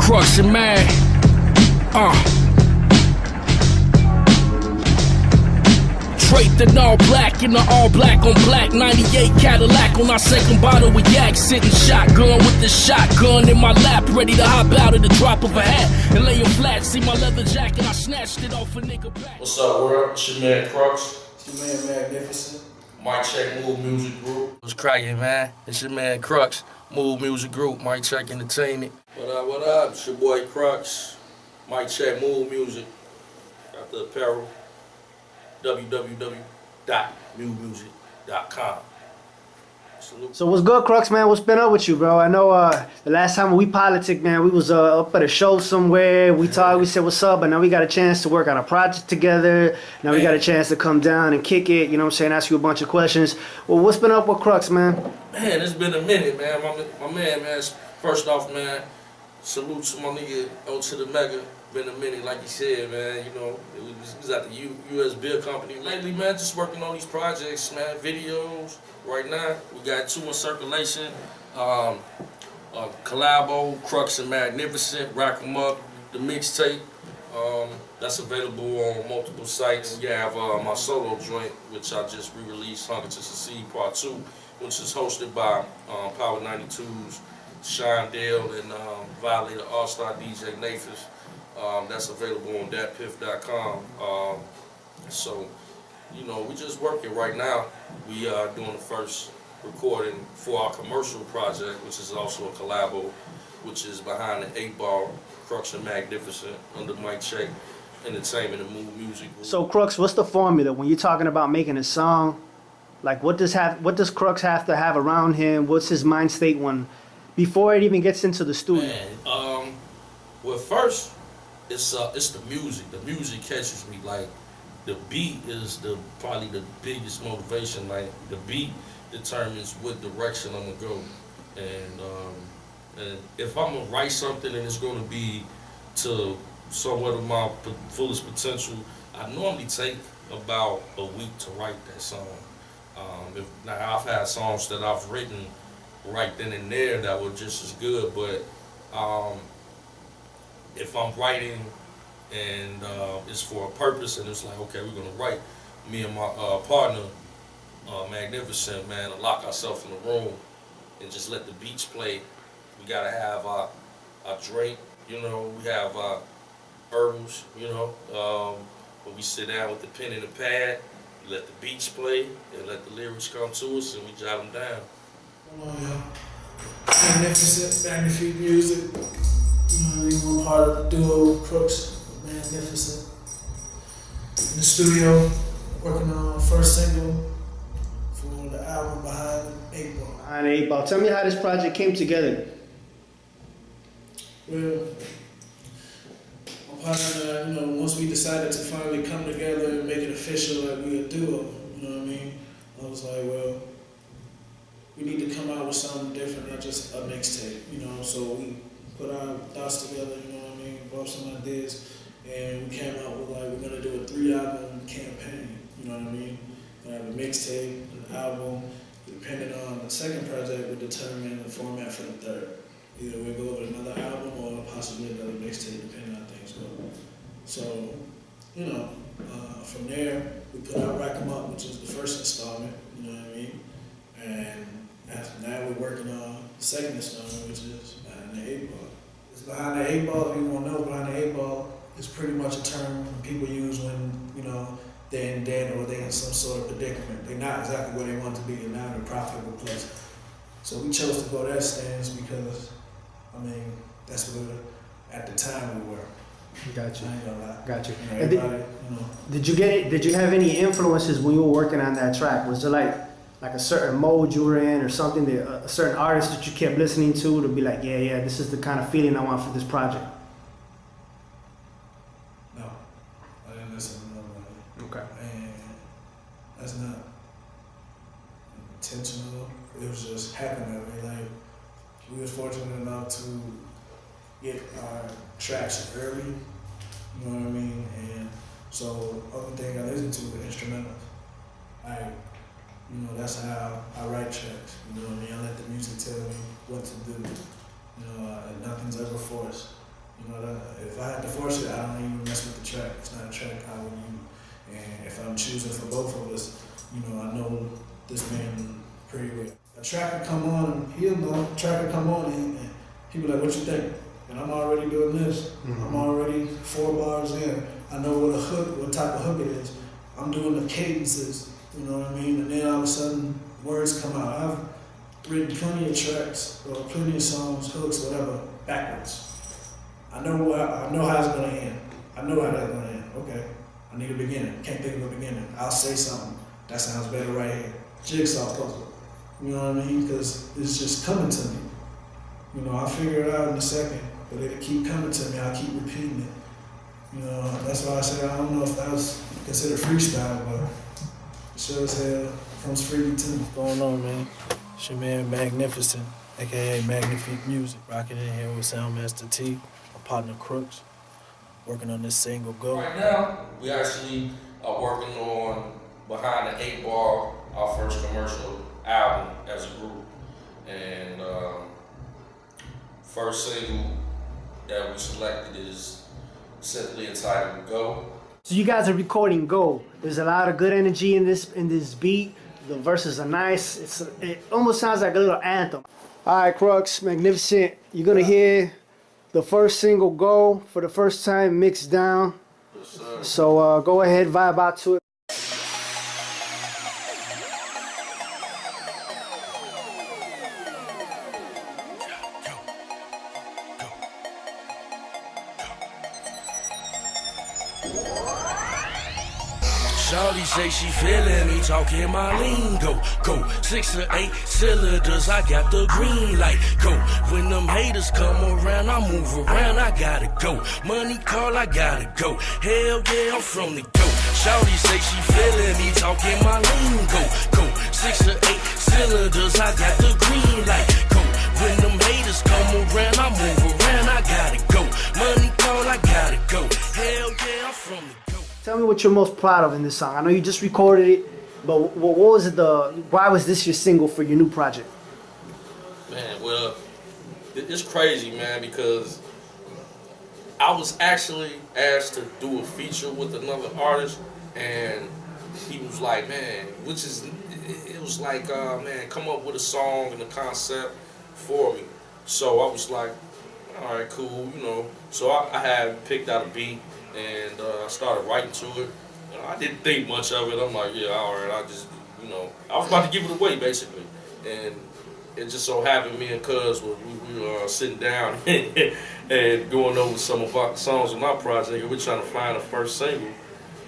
Crux and Mag. Draped in all black, in the all black on black 98 Cadillac on our second bottle with yak. Sitting shotgun with the shotgun in my lap, ready to hop out at the drop of a hat and lay it flat. See my leather jacket, I snatched it off a nigga back. What's up, world? It's your man Crux. It's your man Magnificent. Mic check, Move Music Group. What's cracking, man? It's your man Crux, Move Music Group, Mic Check Entertainment. What up, what up? It's your boy Crux. Mic check, Move Music. Got the apparel. www.newmusic.com. Salute. So what's good, Crux, man? What's been up with you, bro? I know the last time we politic, man, we was up at a show somewhere. We talked, we said what's up, but now we got a chance to work on a project together. Now we got a chance to come down and kick it, you know what I'm saying, ask you a bunch of questions. Well, what's been up with Crux, man? Man, it's been a minute, man. My man, first off, man, salute to my nigga O-toda-Mega. Been a minute, like you said, man. You know, it was at the U.S. Beer Company. Lately, man, just working on these projects, man, videos. Right now, we got 2 in circulation. Collabo, Crux and Magnificent, Rack 'em Up, the mixtape. That's available on multiple sites. You have my solo joint, which I just re-released, Hunger to Succeed Part 2, which is hosted by Power 92's Sean Dale and Violator All-Star DJ Nathans. That's available on datpiff.com. So, you know, we just working right now. We are doing the first recording for our commercial project, which is also a collabo, which is behind the 8-ball, Crux and Magnificent, under Mic Check Entertainment and Move Music Group. So Crux, what's the formula when you're talking about making a song? Like, what does Crux have to have around him? What's his mind state before it even gets into the studio? Man, well, first, it's the music. The music catches me. Like, the beat is probably the biggest motivation. Like, the beat determines what direction I'm gonna go, and if I'm gonna write something and it's gonna be to somewhat of my fullest potential, I normally take about a week to write that song. Now, I've had songs that I've written right then and there that were just as good, but if I'm writing and it's for a purpose and it's like, okay, we're gonna write, me and my partner, Magnificent, man, to lock ourselves in the room and just let the beats play. We gotta have our drink, you know, we have our herbs, you know, when we sit down with the pen and the pad, we let the beats play and let the lyrics come to us and we jot them down. Come on, y'all. Magnificent, Magnificent Music. You know, we were part of the duo, Crux, Magnificent. In the studio, working on first single for the album Behind the 8-ball. Behind the 8-ball. Tell me how this project came together. Well, my partner, you know, once we decided to finally come together and make it official, like we a duo, you know what I mean? I was like, well, we need to come out with something different, not just a mixtape, you know? So we put our thoughts together, you know what I mean? Brought some ideas, and we came out with like, we're gonna do a 3-album campaign, you know what I mean? We're gonna have a mixtape, an album. Depending on the second project, we determine the format for the third. Either we'll go with another album or possibly another mixtape, depending on how things go. So, you know, from there, we put out Rack 'em Up, which is the first installment, you know what I mean? And after that, we're working on the second installment, which is Behind the 8-ball. It's Behind the 8-ball. If you want to know, Behind the 8-ball is pretty much a term people use when, you know, they're in debt or they're in some sort of predicament. They're not exactly where they want to be, and now in a profitable place. So we chose to go that stance because, I mean, that's where at the time we were. Got you. I ain't gonna lie. Got you. You know, And everybody, you know. Did you have any influences when you were working on that track? Was there like a certain mode you were in or something, a certain artist that you kept listening to be like, yeah, this is the kind of feeling I want for this project? No, I didn't listen to nobody. Okay. And that's not intentional. It was just happening that way. Like, we was fortunate enough to get our tracks early, you know what I mean? And so, other thing I listen to is instrumentals. You know, that's how I write tracks. You know what I mean? I let the music tell me what to do. You know, and nothing's ever forced. You know, if I had to force it, I don't even mess with the track. It's not a track I would use. And if I'm choosing for both of us, you know, I know this man pretty well. A track will come on, and he'll know. A track will come on, and he'll be like, "What you think?" And I'm already doing this. I'm already 4 bars in. I know what a hook, what type of hook it is. I'm doing the cadences, you know what I mean? And then all of a sudden, words come out. I've written plenty of tracks, or plenty of songs, hooks, whatever, backwards. I know how it's gonna end. I know how that's gonna end. Okay, I need a beginning. Can't think of a beginning. I'll say something. That sounds better right here. Jigsaw puzzle. You know what I mean? Because it's just coming to me. You know, I'll figure it out in a second, but it'll keep coming to me. I'll keep repeating it. You know, that's why I said I don't know if that was considered freestyle, but it sure as hell comes freely to me. What's going on, man? It's your man Magnificent, aka Magnifique Music, rocking in here with Soundmaster T, my partner Crux, working on this single Go. Right now, we actually are working on Behind the 8 Ball, our first commercial album as a group. And first single that we selected is simply entitled Go. So you guys are recording Go. There's a lot of good energy in this beat. The verses are nice. It almost sounds like a little anthem. All right, Crux, Magnificent. You're gonna hear the first single Go for the first time mixed down. Yes, sir. So go ahead, vibe out to it. Shawty say she feeling me, talking my lingo. Go 6 or 8 cylinders, I got the green light. Go when them haters come around, I move around, I gotta go. Money call, I gotta go. Hell yeah, I'm from the go. Shawty say she feeling me, talking my lingo. Go 6 or 8 cylinders, I got the green light. Go when them haters come around, I move around, I gotta go. Money call, I gotta go. Hell yeah, I'm from the go. Tell me what you're most proud of in this song. I know you just recorded it, but what was it? Why was this your single for your new project? Man, well, it's crazy, man, because I was actually asked to do a feature with another artist, and he was like, man, it was like, man, come up with a song and a concept for me. So I was like, all right, cool, you know. So I had picked out a beat, and I started writing to it. You know, I didn't think much of it. I'm like, yeah, all right, I just, you know, I was about to give it away, basically. And it just so happened me and Cuz, we were sitting down and going over some of the songs in my project, and we're trying to find the first single.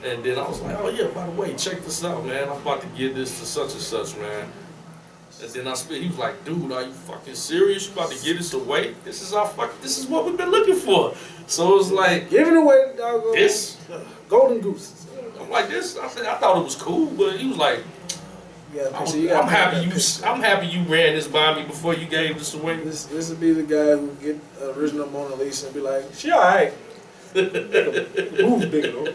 And then I was like, oh yeah, by the way, check this out, man. I'm about to give this to such and such, man. And then he was like, dude, are you fucking serious? You about to give this away? This is what we've been looking for. So it was like, Give it away, dog. this? Golden Goose. I'm like, this? I thought it was cool, but he was like, I'm I'm happy you ran this by me before you gave this away. This would be the guy who get original Mona Lisa and be like, she alright. Move bigger though.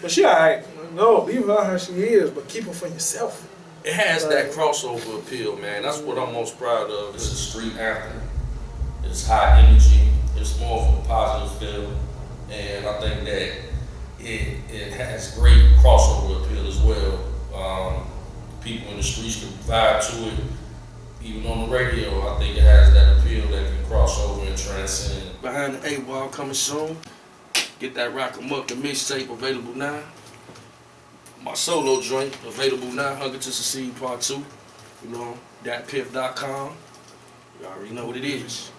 But she alright. No, leave her how she is, but keep her for yourself. It has that crossover appeal, man. That's what I'm most proud of. It's a street anthem. It's high energy. It's more of a positive feel. And I think that it has great crossover appeal as well. People in the streets can vibe to it. Even on the radio, I think it has that appeal that can cross over and transcend. Behind the 8 Ball coming soon. Get that Rock 'em Up, the mixtape available now. My solo joint available now, Hunger to Succeed Part 2. You know, thatpiff.com. You already know what it is.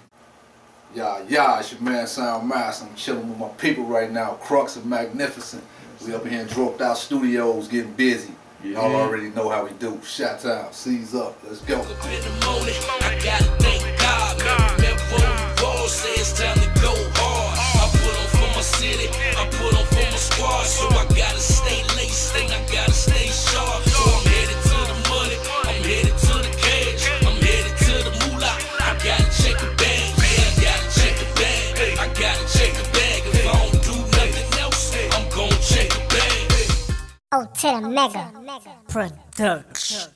Yeah, it's your man Soundmaster. I'm chilling with my people right now, Crux and Magnificent. We up here in Droped Out Studios getting busy. Y'all already know how we do. Shout out, seize up, let's go. Up in the morning, I gotta thank God, man. Remember when the wall said it's time to go hard. I put on for my city, I put on for my squad. So I gotta stay laced, I gotta stay sharp. So I'm headed to the money, I'm headed to the cash, I'm headed to the moolah. I gotta check a bag, yeah, I gotta check a bag. I gotta check a bag. If I don't do nothing else, I'm gonna check a bag. O-toda-Mega production.